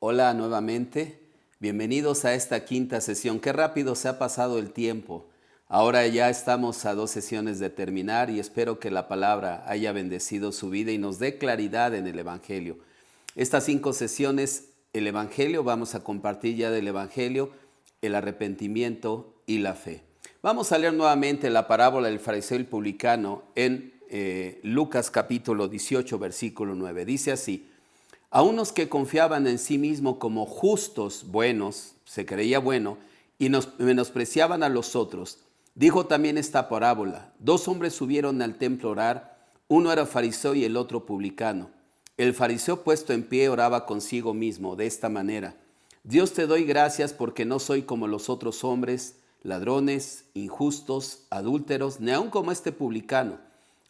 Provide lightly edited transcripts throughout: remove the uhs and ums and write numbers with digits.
Hola nuevamente, bienvenidos a esta quinta sesión. Qué rápido se ha pasado el tiempo. Ahora ya estamos a 2 sesiones de terminar y espero que la palabra haya bendecido su vida y nos dé claridad en el Evangelio. Estas 5 sesiones, el Evangelio, vamos a compartir ya del Evangelio, el arrepentimiento y la fe. Vamos a leer nuevamente la parábola del fariseo y el publicano en Lucas capítulo 18, versículo 9. Dice así: a unos que confiaban en sí mismos como justos, buenos, se creía bueno, y menospreciaban a los otros, dijo también esta parábola: 2 hombres subieron al templo a orar, uno era fariseo y el otro publicano. El fariseo, puesto en pie, oraba consigo mismo de esta manera: Dios, te doy gracias porque no soy como los otros hombres, ladrones, injustos, adúlteros, ni aun como este publicano.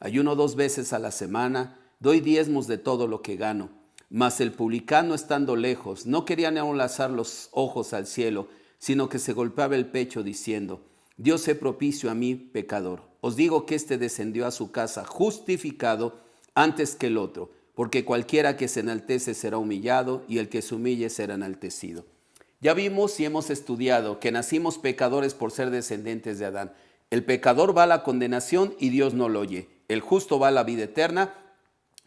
Ayuno 2 veces a la semana, doy diezmos de todo lo que gano. Mas el publicano, estando lejos, no quería ni aun alzar los ojos al cielo, sino que se golpeaba el pecho diciendo: Dios, sé propicio a mí, pecador. Os digo que éste descendió a su casa justificado antes que el otro, porque cualquiera que se enaltece será humillado, y el que se humille será enaltecido. Ya vimos y hemos estudiado que nacimos pecadores por ser descendientes de Adán. El pecador va a la condenación y Dios no lo oye. El justo va a la vida eterna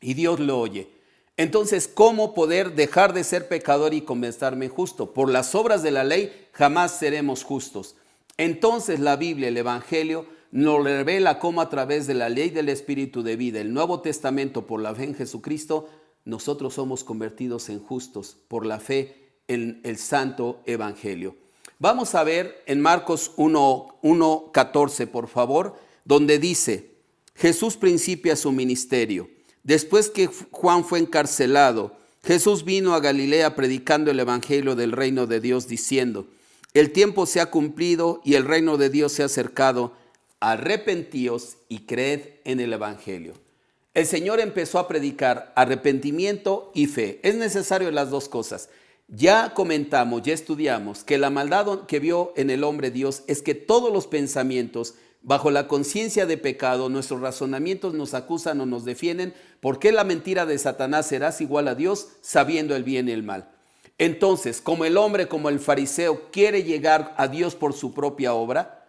y Dios lo oye. Entonces, ¿cómo poder dejar de ser pecador y convertirme justo? Por las obras de la ley jamás seremos justos. Entonces la Biblia, el Evangelio, nos revela cómo a través de la ley del Espíritu de vida, el Nuevo Testamento, por la fe en Jesucristo, nosotros somos convertidos en justos por la fe en el Santo Evangelio. Vamos a ver en Marcos 1:14, por favor, donde dice: Jesús principia su ministerio. Después que Juan fue encarcelado, Jesús vino a Galilea predicando el evangelio del reino de Dios, diciendo: el tiempo se ha cumplido y el reino de Dios se ha acercado. Arrepentíos y creed en el evangelio. El Señor empezó a predicar arrepentimiento y fe. Es necesario las dos cosas. Ya comentamos, ya estudiamos que la maldad que vio en el hombre Dios es que todos los pensamientos, bajo la conciencia de pecado, nuestros razonamientos nos acusan o nos defienden. ¿Por qué la mentira de Satanás: serás igual a Dios, sabiendo el bien y el mal? Entonces, como el hombre, como el fariseo, quiere llegar a Dios por su propia obra,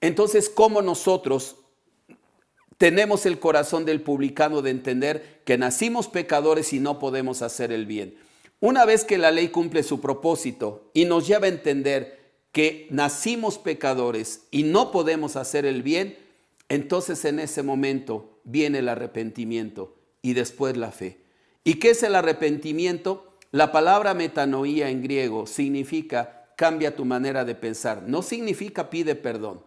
entonces, ¿cómo nosotros tenemos el corazón del publicano de entender que nacimos pecadores y no podemos hacer el bien? Una vez que la ley cumple su propósito y nos lleva a entender que nacimos pecadores y no podemos hacer el bien, entonces en ese momento viene el arrepentimiento y después la fe. ¿Y qué es el arrepentimiento? La palabra metanoía en griego significa cambia tu manera de pensar. No significa pide perdón.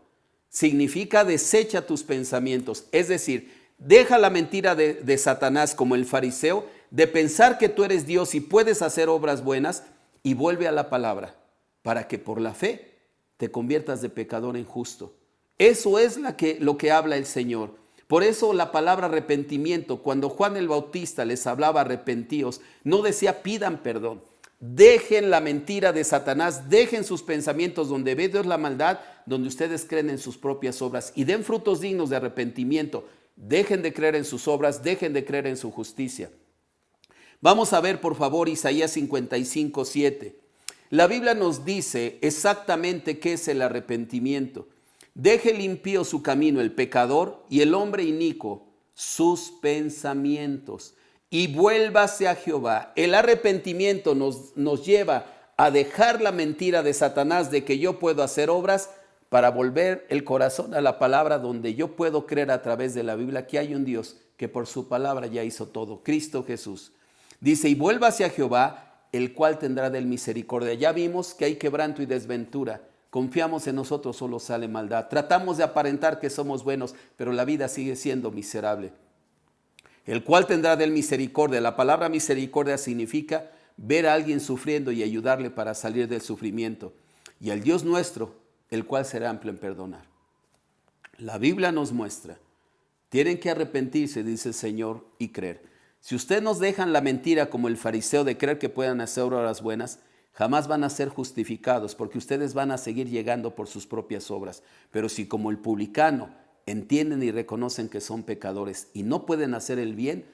Significa desecha tus pensamientos. Es decir, deja la mentira de Satanás, como el fariseo, de pensar que tú eres Dios y puedes hacer obras buenas, y vuelve a la palabra para que por la fe te conviertas de pecador en justo. Eso es lo que habla el Señor. Por eso la palabra arrepentimiento, cuando Juan el Bautista les hablaba arrepentíos, no decía pidan perdón. Dejen la mentira de Satanás, dejen sus pensamientos donde ve Dios la maldad, donde ustedes creen en sus propias obras, y den frutos dignos de arrepentimiento. Dejen de creer en sus obras, dejen de creer en su justicia. Vamos a ver, por favor, Isaías 55:7. La Biblia nos dice exactamente qué es el arrepentimiento. Deje el impío su camino, el pecador, y el hombre inicuo sus pensamientos, y vuélvase a Jehová. El arrepentimiento nos lleva a dejar la mentira de Satanás de que yo puedo hacer obras, para volver el corazón a la palabra, donde yo puedo creer a través de la Biblia que hay un Dios que por su palabra ya hizo todo, Cristo Jesús. Dice: y vuélvase a Jehová, el cual tendrá de él misericordia. Ya vimos que hay quebranto y desventura. Confiamos en nosotros, solo sale maldad. Tratamos de aparentar que somos buenos, pero la vida sigue siendo miserable. El cual tendrá de él misericordia. La palabra misericordia significa ver a alguien sufriendo y ayudarle para salir del sufrimiento. Y al Dios nuestro, el cual será amplio en perdonar. La Biblia nos muestra, tienen que arrepentirse, dice el Señor, y creer. Si ustedes nos dejan la mentira como el fariseo de creer que puedan hacer obras buenas, jamás van a ser justificados, porque ustedes van a seguir llegando por sus propias obras. Pero si, como el publicano, entienden y reconocen que son pecadores y no pueden hacer el bien,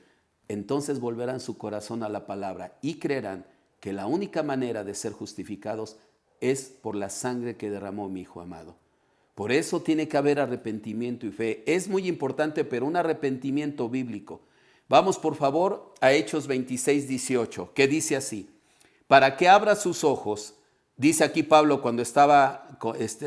entonces volverán su corazón a la palabra y creerán que la única manera de ser justificados es por la sangre que derramó mi Hijo amado. Por eso tiene que haber arrepentimiento y fe. Es muy importante, pero un arrepentimiento bíblico. Vamos por favor a Hechos 26, 18, que dice así: para que abra sus ojos, dice aquí Pablo cuando estaba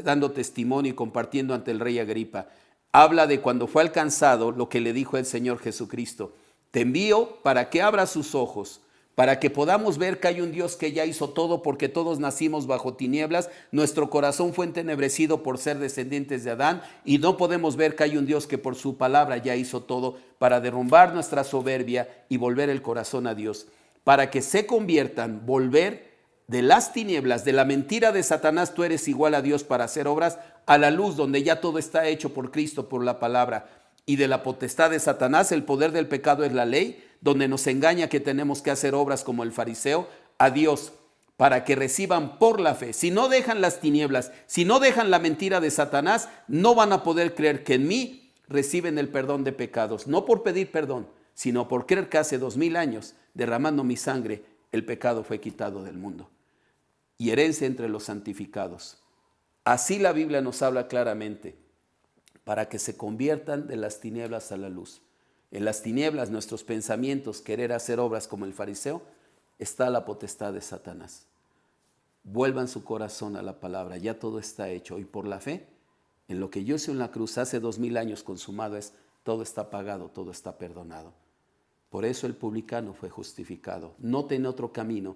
dando testimonio y compartiendo ante el rey Agripa, habla de cuando fue alcanzado lo que le dijo el Señor Jesucristo: te envío para que abra sus ojos, para que podamos ver que hay un Dios que ya hizo todo, porque todos nacimos bajo tinieblas, nuestro corazón fue entenebrecido por ser descendientes de Adán, y no podemos ver que hay un Dios que por su palabra ya hizo todo para derrumbar nuestra soberbia y volver el corazón a Dios, para que se conviertan, volver de las tinieblas, de la mentira de Satanás, tú eres igual a Dios para hacer obras, a la luz donde ya todo está hecho por Cristo, por la palabra, y de la potestad de Satanás, el poder del pecado es la ley, donde nos engaña que tenemos que hacer obras como el fariseo, a Dios, para que reciban por la fe. Si no dejan las tinieblas, si no dejan la mentira de Satanás, no van a poder creer que en mí reciben el perdón de pecados, no por pedir perdón, sino por creer que hace 2000 años, derramando mi sangre, el pecado fue quitado del mundo. Y herencia entre los santificados. Así la Biblia nos habla claramente, para que se conviertan de las tinieblas a la luz. En las tinieblas, nuestros pensamientos, querer hacer obras como el fariseo, está la potestad de Satanás. Vuelvan su corazón a la palabra, ya todo está hecho. Y por la fe, en lo que yo hice en la cruz hace 2000 años consumado es, todo está pagado, todo está perdonado. Por eso el publicano fue justificado. No tiene otro camino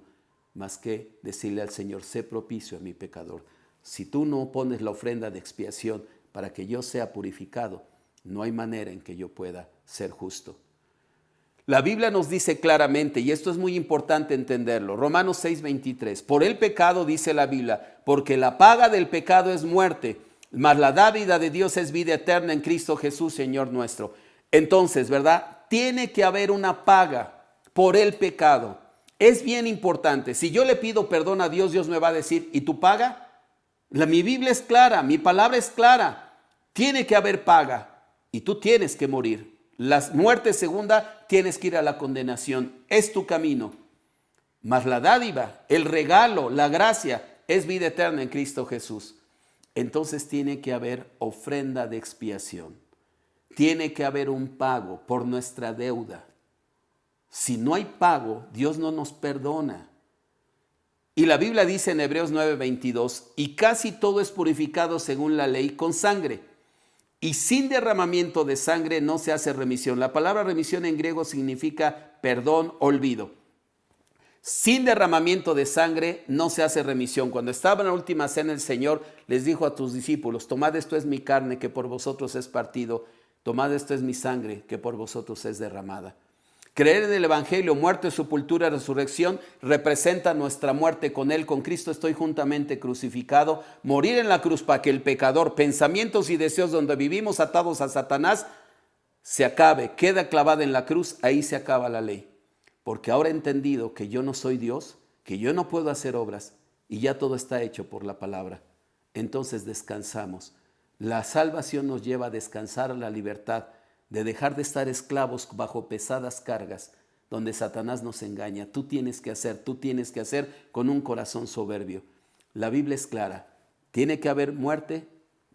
más que decirle al Señor: sé propicio a mi pecador. Si tú no pones la ofrenda de expiación para que yo sea purificado, no hay manera en que yo pueda ser justo. La Biblia nos dice claramente, y esto es muy importante entenderlo, Romanos 6:23, por el pecado, dice la Biblia, porque la paga del pecado es muerte, mas la dádiva de Dios es vida eterna en Cristo Jesús, Señor nuestro. Entonces, ¿verdad? Tiene que haber una paga por el pecado. Es bien importante. Si yo le pido perdón a Dios, Dios me va a decir: ¿y tu paga? Mi Biblia es clara, mi palabra es clara. Tiene que haber paga y tú tienes que morir. La muerte segunda, tienes que ir a la condenación. Es tu camino. Mas la dádiva, el regalo, la gracia, es vida eterna en Cristo Jesús. Entonces tiene que haber ofrenda de expiación. Tiene que haber un pago por nuestra deuda. Si no hay pago, Dios no nos perdona. Y la Biblia dice en Hebreos 9:22, y casi todo es purificado según la ley con sangre, y sin derramamiento de sangre no se hace remisión. La palabra remisión en griego significa perdón, olvido. Sin derramamiento de sangre no se hace remisión. Cuando estaba en la última cena, el Señor les dijo a tus discípulos: tomad, esto es mi carne que por vosotros es partido, tomad, esto es mi sangre que por vosotros es derramada. Creer en el Evangelio, muerte, sepultura, resurrección, representa nuestra muerte con Él. Con Cristo estoy juntamente crucificado. Morir en la cruz para que el pecador, pensamientos y deseos donde vivimos atados a Satanás, se acabe, queda clavada en la cruz, ahí se acaba la ley. Porque ahora he entendido que yo no soy Dios, que yo no puedo hacer obras y ya todo está hecho por la palabra. Entonces descansamos. La salvación nos lleva a descansar a la libertad, de dejar de estar esclavos bajo pesadas cargas, donde Satanás nos engaña. Tú tienes que hacer con un corazón soberbio. La Biblia es clara. Tiene que haber muerte,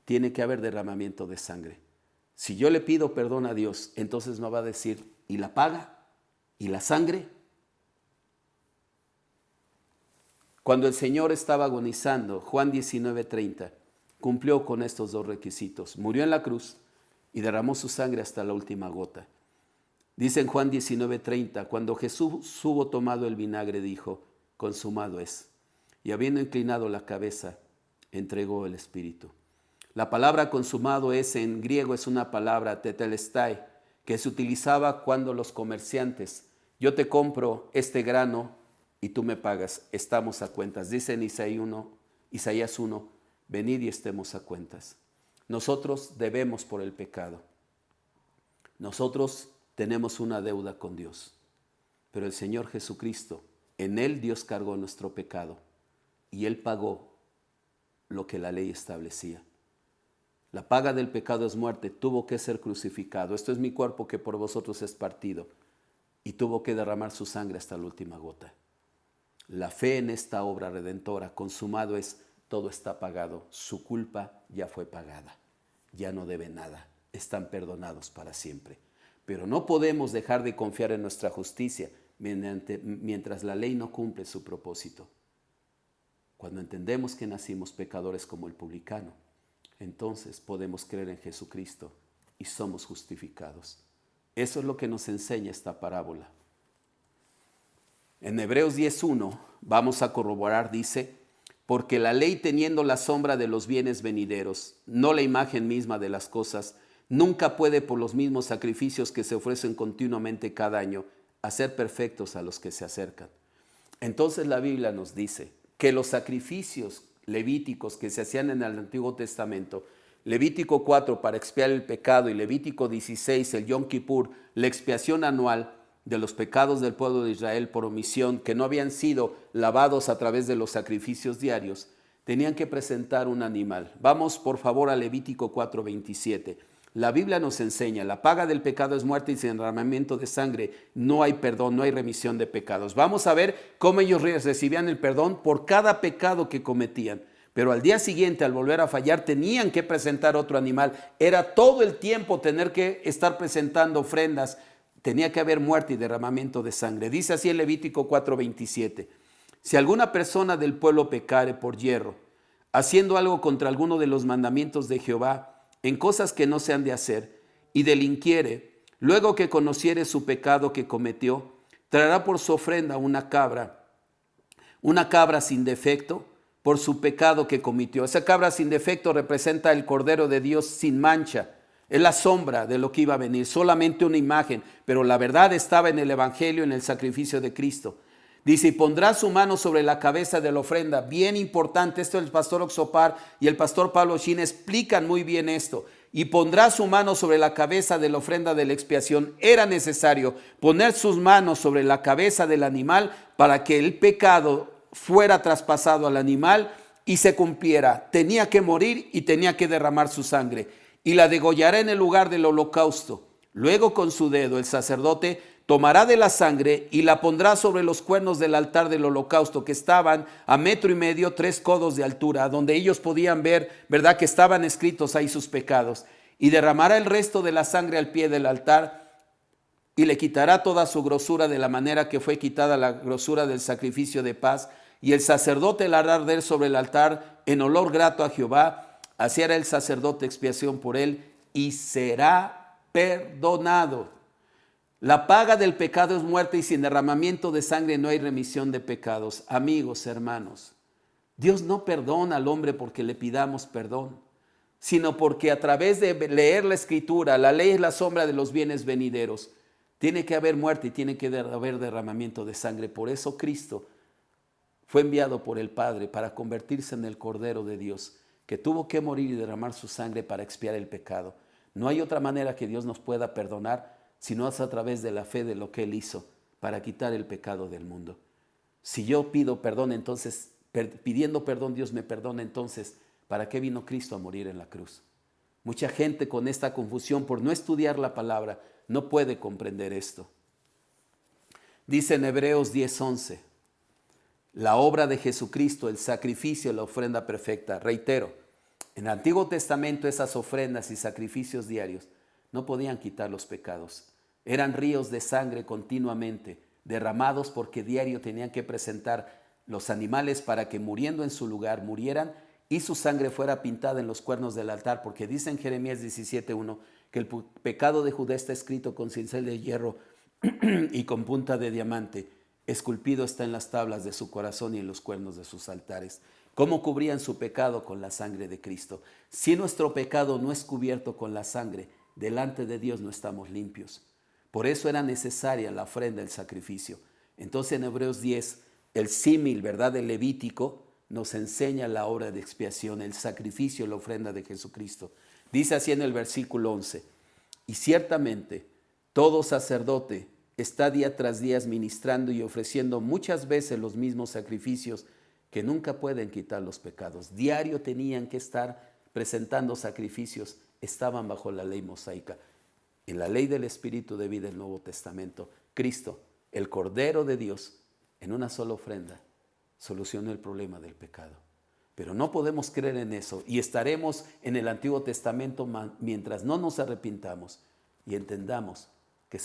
tiene que haber derramamiento de sangre. Si yo le pido perdón a Dios, entonces me va a decir: ¿y la paga? ¿Y la sangre? Cuando el Señor estaba agonizando, Juan 19:30, cumplió con estos dos requisitos. Murió en la cruz y derramó su sangre hasta la última gota. Dice en Juan 19:30, cuando Jesús hubo tomado el vinagre, dijo: consumado es. Y habiendo inclinado la cabeza, entregó el Espíritu. La palabra consumado es, en griego, es una palabra tetelestai, que se utilizaba cuando los comerciantes: yo te compro este grano y tú me pagas, estamos a cuentas. Dice en Isaías 1, venid y estemos a cuentas. Nosotros debemos por el pecado. Nosotros tenemos una deuda con Dios. Pero el Señor Jesucristo, en Él Dios cargó nuestro pecado y Él pagó lo que la ley establecía. La paga del pecado es muerte, tuvo que ser crucificado. Esto es mi cuerpo que por vosotros es partido. Y tuvo que derramar su sangre hasta la última gota. La fe en esta obra redentora, consumado es, todo está pagado, su culpa ya fue pagada, ya no debe nada, están perdonados para siempre. Pero no podemos dejar de confiar en nuestra justicia mientras la ley no cumple su propósito. Cuando entendemos que nacimos pecadores como el publicano, entonces podemos creer en Jesucristo y somos justificados. Eso es lo que nos enseña esta parábola. En Hebreos 10:1 vamos a corroborar, dice, porque la ley teniendo la sombra de los bienes venideros, no la imagen misma de las cosas, nunca puede por los mismos sacrificios que se ofrecen continuamente cada año, hacer perfectos a los que se acercan. Entonces la Biblia nos dice que los sacrificios levíticos que se hacían en el Antiguo Testamento, Levítico 4 para expiar el pecado y Levítico 16, el Yom Kippur, la expiación anual de los pecados del pueblo de Israel por omisión, que no habían sido lavados a través de los sacrificios diarios, tenían que presentar un animal. Vamos por favor a Levítico 4:27. La Biblia nos enseña, la paga del pecado es muerte y sin derramamiento de sangre no hay perdón, no hay remisión de pecados. Vamos a ver cómo ellos recibían el perdón por cada pecado que cometían. Pero al día siguiente, al volver a fallar, tenían que presentar otro animal. Era todo el tiempo tener que estar presentando ofrendas. Tenía que haber muerte y derramamiento de sangre. Dice así en Levítico 4:27. Si alguna persona del pueblo pecare por yerro, haciendo algo contra alguno de los mandamientos de Jehová, en cosas que no se han de hacer, y delinquiere, luego que conociere su pecado que cometió, traerá por su ofrenda una cabra sin defecto, por su pecado que cometió. Esa cabra sin defecto representa el Cordero de Dios sin mancha. Es la sombra de lo que iba a venir, solamente una imagen, pero la verdad estaba en el Evangelio, en el sacrificio de Cristo. Dice, y pondrá su mano sobre la cabeza de la ofrenda. Bien importante, esto el pastor Oxopar y el pastor Pablo Shin explican muy bien esto. Y pondrá su mano sobre la cabeza de la ofrenda de la expiación. Era necesario poner sus manos sobre la cabeza del animal para que el pecado fuera traspasado al animal y se cumpliera. Tenía que morir y tenía que derramar su sangre. Y la degollará en el lugar del holocausto. Luego con su dedo el sacerdote tomará de la sangre y la pondrá sobre los cuernos del altar del holocausto, que estaban a 1,5 metros, 3 codos de altura, donde ellos podían ver, ¿verdad?, que estaban escritos ahí sus pecados. Y derramará el resto de la sangre al pie del altar y le quitará toda su grosura de la manera que fue quitada la grosura del sacrificio de paz. Y el sacerdote la hará arder sobre el altar en olor grato a Jehová. Así hará el sacerdote expiación por él y será perdonado. La paga del pecado es muerte y sin derramamiento de sangre no hay remisión de pecados. Amigos, hermanos, Dios no perdona al hombre porque le pidamos perdón, sino porque a través de leer la Escritura, la ley es la sombra de los bienes venideros. Tiene que haber muerte y tiene que haber derramamiento de sangre. Por eso Cristo fue enviado por el Padre para convertirse en el Cordero de Dios, que tuvo que morir y derramar su sangre para expiar el pecado. No hay otra manera que Dios nos pueda perdonar sino es a través de la fe de lo que Él hizo para quitar el pecado del mundo. Si yo pido perdón, entonces, pidiendo perdón, Dios me perdona, entonces, ¿para qué vino Cristo a morir en la cruz? Mucha gente con esta confusión por no estudiar la palabra no puede comprender esto. Dice en Hebreos 10:11, la obra de Jesucristo, el sacrificio, la ofrenda perfecta. Reitero, en el Antiguo Testamento esas ofrendas y sacrificios diarios no podían quitar los pecados. Eran ríos de sangre continuamente derramados porque diario tenían que presentar los animales para que muriendo en su lugar murieran y su sangre fuera pintada en los cuernos del altar, porque dice en Jeremías 17:1 que el pecado de Judá está escrito con cincel de hierro y con punta de diamante, esculpido está en las tablas de su corazón y en los cuernos de sus altares. ¿Cómo cubrían su pecado? Con la sangre de Cristo. Si nuestro pecado no es cubierto con la sangre, delante de Dios no estamos limpios. Por eso era necesaria la ofrenda, el sacrificio. Entonces en Hebreos 10, el símil, ¿verdad?, del Levítico nos enseña la obra de expiación, el sacrificio, la ofrenda de Jesucristo. Dice así en el versículo 11, y ciertamente todo sacerdote está día tras día ministrando y ofreciendo muchas veces los mismos sacrificios que nunca pueden quitar los pecados. Diario tenían que estar presentando sacrificios. Estaban bajo la ley mosaica. En la ley del Espíritu de vida del Nuevo Testamento, Cristo, el Cordero de Dios, en una sola ofrenda, solucionó el problema del pecado. Pero no podemos creer en eso y estaremos en el Antiguo Testamento mientras no nos arrepintamos y entendamos que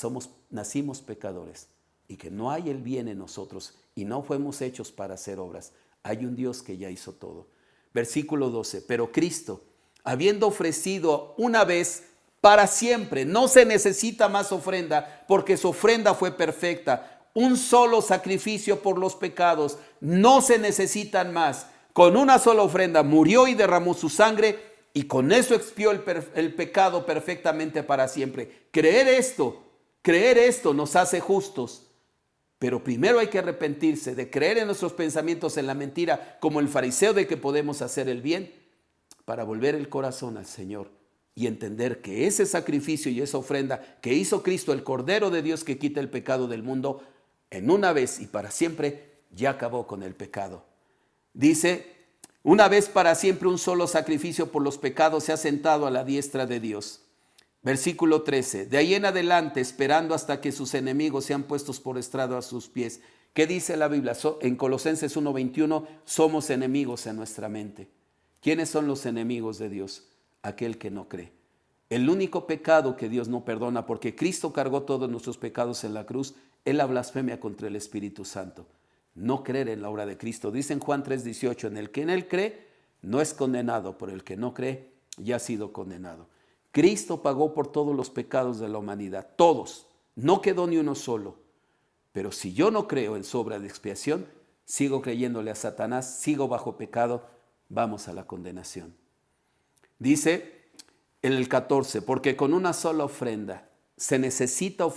nacimos pecadores y que no hay el bien en nosotros y no fuimos hechos para hacer obras. Hay un Dios que ya hizo todo. Versículo 12, pero Cristo, habiendo ofrecido una vez para siempre, no se necesita más ofrenda porque su ofrenda fue perfecta. Un solo sacrificio por los pecados, no se necesitan más. Con una sola ofrenda murió y derramó su sangre y con eso expió el pecado perfectamente para siempre. Creer esto nos hace justos. Pero primero hay que arrepentirse de creer en nuestros pensamientos en la mentira, como el fariseo de que podemos hacer el bien, para volver el corazón al Señor y entender que ese sacrificio y esa ofrenda que hizo Cristo, el Cordero de Dios que quita el pecado del mundo, en una vez y para siempre ya acabó con el pecado. Dice, una vez para siempre un solo sacrificio por los pecados se ha sentado a la diestra de Dios. Versículo 13, de ahí en adelante, esperando hasta que sus enemigos sean puestos por estrado a sus pies. ¿Qué dice la Biblia? En Colosenses 1:21, somos enemigos en nuestra mente. ¿Quiénes son los enemigos de Dios? Aquel que no cree. El único pecado que Dios no perdona, porque Cristo cargó todos nuestros pecados en la cruz, es la blasfemia contra el Espíritu Santo. No creer en la obra de Cristo. Dice en Juan 3:18, en el que en él cree, no es condenado, por el que no cree, ya ha sido condenado. Cristo pagó por todos los pecados de la humanidad, todos, no quedó ni uno solo. Pero si yo no creo en su obra de expiación, sigo creyéndole a Satanás, sigo bajo pecado, vamos a la condenación. Dice en el 14, porque con una sola ofrenda, se necesita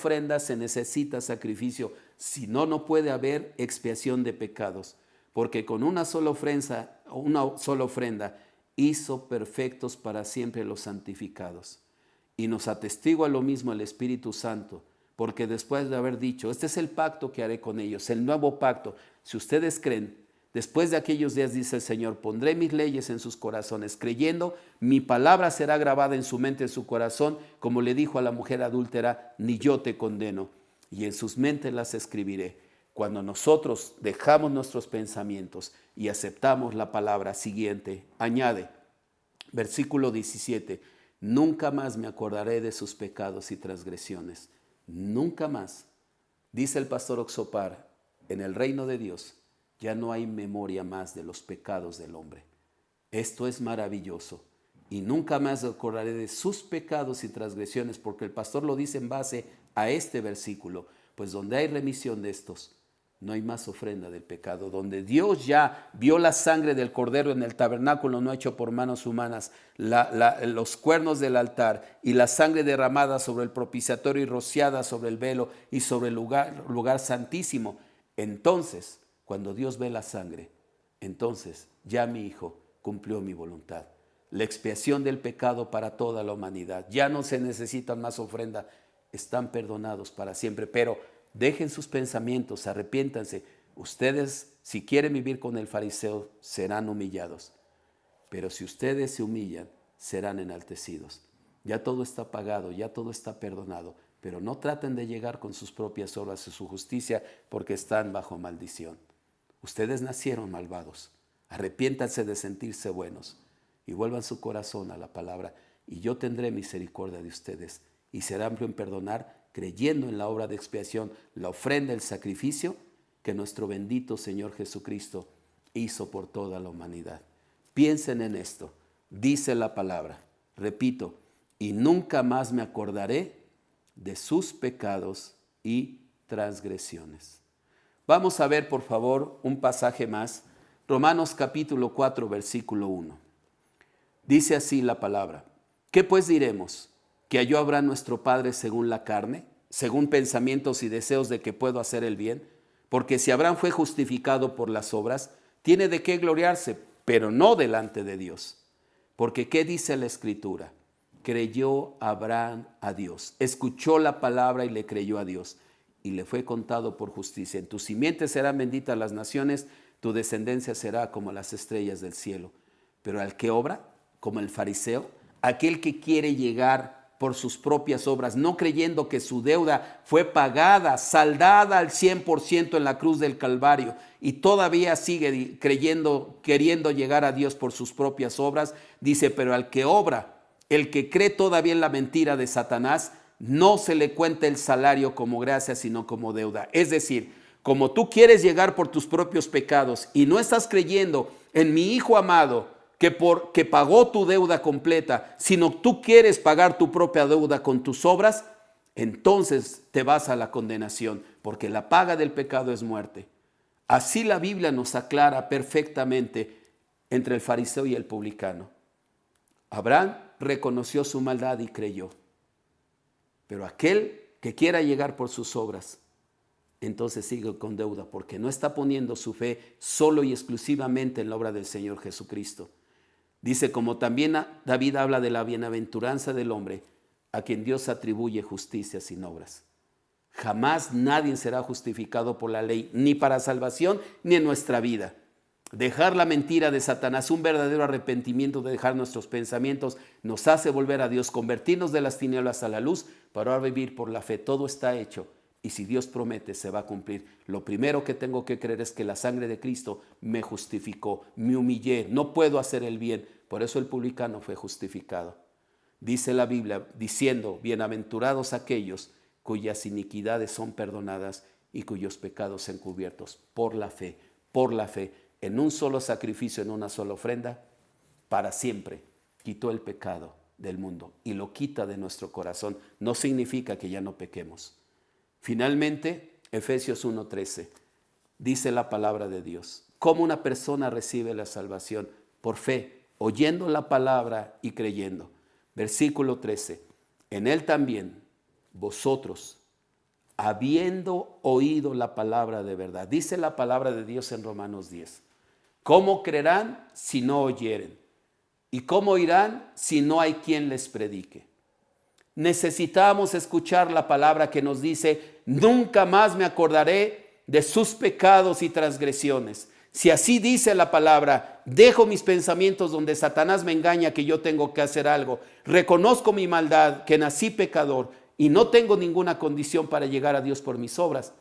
sacrificio, si no, no puede haber expiación de pecados, porque con una sola ofrenda, hizo perfectos para siempre los santificados. Y nos atestigua lo mismo el Espíritu Santo, porque después de haber dicho, este es el pacto que haré con ellos, el nuevo pacto. Si ustedes creen, después de aquellos días, dice el Señor, pondré mis leyes en sus corazones, creyendo, mi palabra será grabada en su mente, en su corazón, como le dijo a la mujer adúltera, ni yo te condeno, y en sus mentes las escribiré. Cuando nosotros dejamos nuestros pensamientos y aceptamos la palabra siguiente, añade, versículo 17, nunca más me acordaré de sus pecados y transgresiones. Nunca más. Dice el pastor Oxopar, en el reino de Dios ya no hay memoria más de los pecados del hombre. Esto es maravilloso. Y nunca más me acordaré de sus pecados y transgresiones, porque el pastor lo dice en base a este versículo, pues donde hay remisión de estos, no hay más ofrenda del pecado. Donde Dios ya vio la sangre del cordero en el tabernáculo no hecho por manos humanas, los cuernos del altar y la sangre derramada sobre el propiciatorio y rociada sobre el velo y sobre el lugar santísimo. Entonces, cuando Dios ve la sangre, entonces ya mi Hijo cumplió mi voluntad. La expiación del pecado para toda la humanidad. Ya no se necesitan más ofrenda. Están perdonados para siempre, pero dejen sus pensamientos, arrepiéntanse. Ustedes, si quieren vivir con el fariseo, serán humillados. Pero si ustedes se humillan, serán enaltecidos. Ya todo está pagado, ya todo está perdonado. Pero no traten de llegar con sus propias obras y su justicia, porque están bajo maldición. Ustedes nacieron malvados. Arrepiéntanse de sentirse buenos y vuelvan su corazón a la palabra. Y yo tendré misericordia de ustedes y será amplio en perdonar, creyendo en la obra de expiación, la ofrenda, el sacrificio que nuestro bendito Señor Jesucristo hizo por toda la humanidad. Piensen en esto, dice la palabra, repito, y nunca más me acordaré de sus pecados y transgresiones. Vamos a ver, por favor, un pasaje más, Romanos capítulo 4, versículo 1. Dice así la palabra, ¿qué pues diremos? ¿Que halló Abraham nuestro padre según la carne, según pensamientos y deseos de que puedo hacer el bien? Porque si Abraham fue justificado por las obras, tiene de qué gloriarse, pero no delante de Dios. Porque ¿qué dice la Escritura? Creyó Abraham a Dios, escuchó la palabra y le creyó a Dios, y le fue contado por justicia. En tu simiente serán benditas las naciones, tu descendencia será como las estrellas del cielo. Pero al que obra, como el fariseo, aquel que quiere llegar por sus propias obras, no creyendo que su deuda fue pagada, saldada al 100% en la cruz del Calvario, y todavía sigue creyendo, queriendo llegar a Dios por sus propias obras. Dice, pero al que obra, el que cree todavía en la mentira de Satanás, no se le cuenta el salario como gracia, sino como deuda. Es decir, como tú quieres llegar por tus propios pecados y no estás creyendo en mi Hijo amado, que pagó tu deuda completa, sino tú quieres pagar tu propia deuda con tus obras, entonces te vas a la condenación, porque la paga del pecado es muerte. Así la Biblia nos aclara perfectamente entre el fariseo y el publicano. Abraham reconoció su maldad y creyó, pero aquel que quiera llegar por sus obras, entonces sigue con deuda, porque no está poniendo su fe solo y exclusivamente en la obra del Señor Jesucristo. Dice, como también David habla de la bienaventuranza del hombre, a quien Dios atribuye justicia sin obras. Jamás nadie será justificado por la ley, ni para salvación, ni en nuestra vida. Dejar la mentira de Satanás, un verdadero arrepentimiento de dejar nuestros pensamientos, nos hace volver a Dios, convertirnos de las tinieblas a la luz, para ahora vivir por la fe. Todo está hecho. Y si Dios promete, se va a cumplir. Lo primero que tengo que creer es que la sangre de Cristo me justificó, me humillé, no puedo hacer el bien. Por eso el publicano fue justificado. Dice la Biblia, diciendo, bienaventurados aquellos cuyas iniquidades son perdonadas y cuyos pecados encubiertos por la fe, en un solo sacrificio, en una sola ofrenda, para siempre quitó el pecado del mundo y lo quita de nuestro corazón. No significa que ya no pequemos. Finalmente, Efesios 1:13, dice la palabra de Dios. ¿Cómo una persona recibe la salvación? Por fe, oyendo la palabra y creyendo. Versículo 13, en él también vosotros, habiendo oído la palabra de verdad. Dice la palabra de Dios en Romanos 10. ¿Cómo creerán si no oyeren? ¿Y cómo oirán si no hay quien les predique? Necesitamos escuchar la palabra que nos dice, nunca más me acordaré de sus pecados y transgresiones. Si así dice la palabra, dejo mis pensamientos donde Satanás me engaña que yo tengo que hacer algo, reconozco mi maldad, que nací pecador y no tengo ninguna condición para llegar a Dios por mis obras.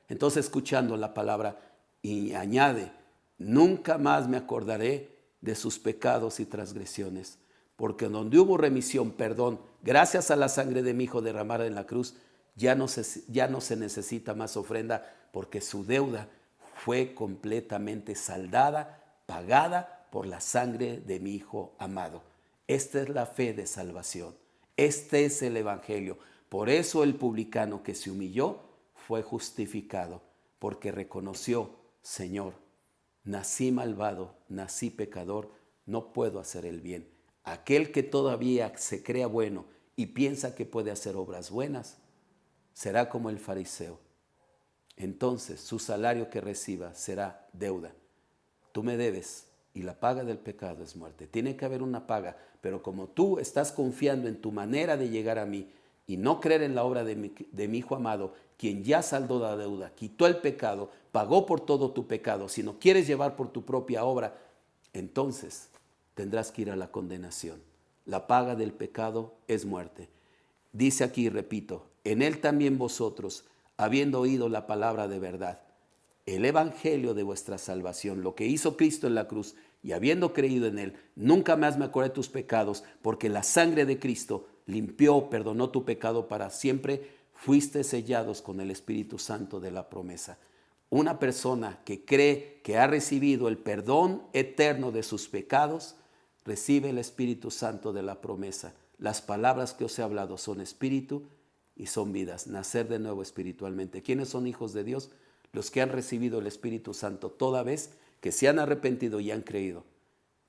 Entonces, escuchando la palabra, y añade, nunca más me acordaré de sus pecados y transgresiones, porque donde hubo remisión, perdón, gracias a la sangre de mi Hijo derramada en la cruz, ya no se necesita más ofrenda, porque su deuda fue completamente saldada, pagada por la sangre de mi Hijo amado. Esta es la fe de salvación. Este es el Evangelio. Por eso el publicano que se humilló fue justificado, porque reconoció, Señor, nací malvado, nací pecador, no puedo hacer el bien. Aquel que todavía se crea bueno y piensa que puede hacer obras buenas, será como el fariseo. Entonces su salario que reciba será deuda. Tú me debes y la paga del pecado es muerte. Tiene que haber una paga, pero como tú estás confiando en tu manera de llegar a mí y no creer en la obra de mi Hijo amado, quien ya saldó la deuda, quitó el pecado, pagó por todo tu pecado, si no quieres llevar por tu propia obra, entonces tendrás que ir a la condenación. La paga del pecado es muerte. Dice aquí, repito, en él también vosotros, habiendo oído la palabra de verdad, el evangelio de vuestra salvación, lo que hizo Cristo en la cruz, y habiendo creído en él, nunca más me acordé de tus pecados, porque la sangre de Cristo limpió, perdonó tu pecado para siempre, fuiste sellados con el Espíritu Santo de la promesa. Una persona que cree que ha recibido el perdón eterno de sus pecados, recibe el Espíritu Santo de la promesa. Las palabras que os he hablado son espíritu y son vidas, nacer de nuevo espiritualmente. ¿Quiénes son hijos de Dios? Los que han recibido el Espíritu Santo toda vez que se han arrepentido y han creído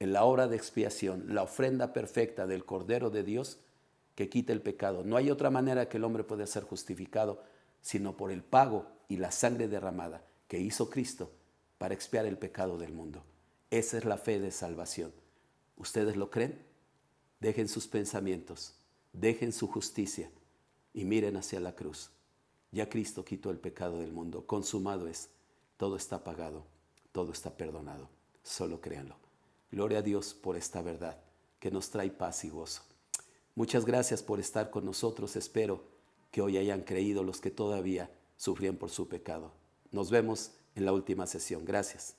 en la obra de expiación, la ofrenda perfecta del Cordero de Dios que quita el pecado. No hay otra manera que el hombre pueda ser justificado sino por el pago y la sangre derramada que hizo Cristo para expiar el pecado del mundo. Esa es la fe de salvación. ¿Ustedes lo creen? Dejen sus pensamientos, dejen su justicia y miren hacia la cruz. Ya Cristo quitó el pecado del mundo. Consumado es. Todo está pagado. Todo está perdonado. Solo créanlo. Gloria a Dios por esta verdad que nos trae paz y gozo. Muchas gracias por estar con nosotros. Espero que hoy hayan creído los que todavía sufrían por su pecado. Nos vemos en la última sesión. Gracias.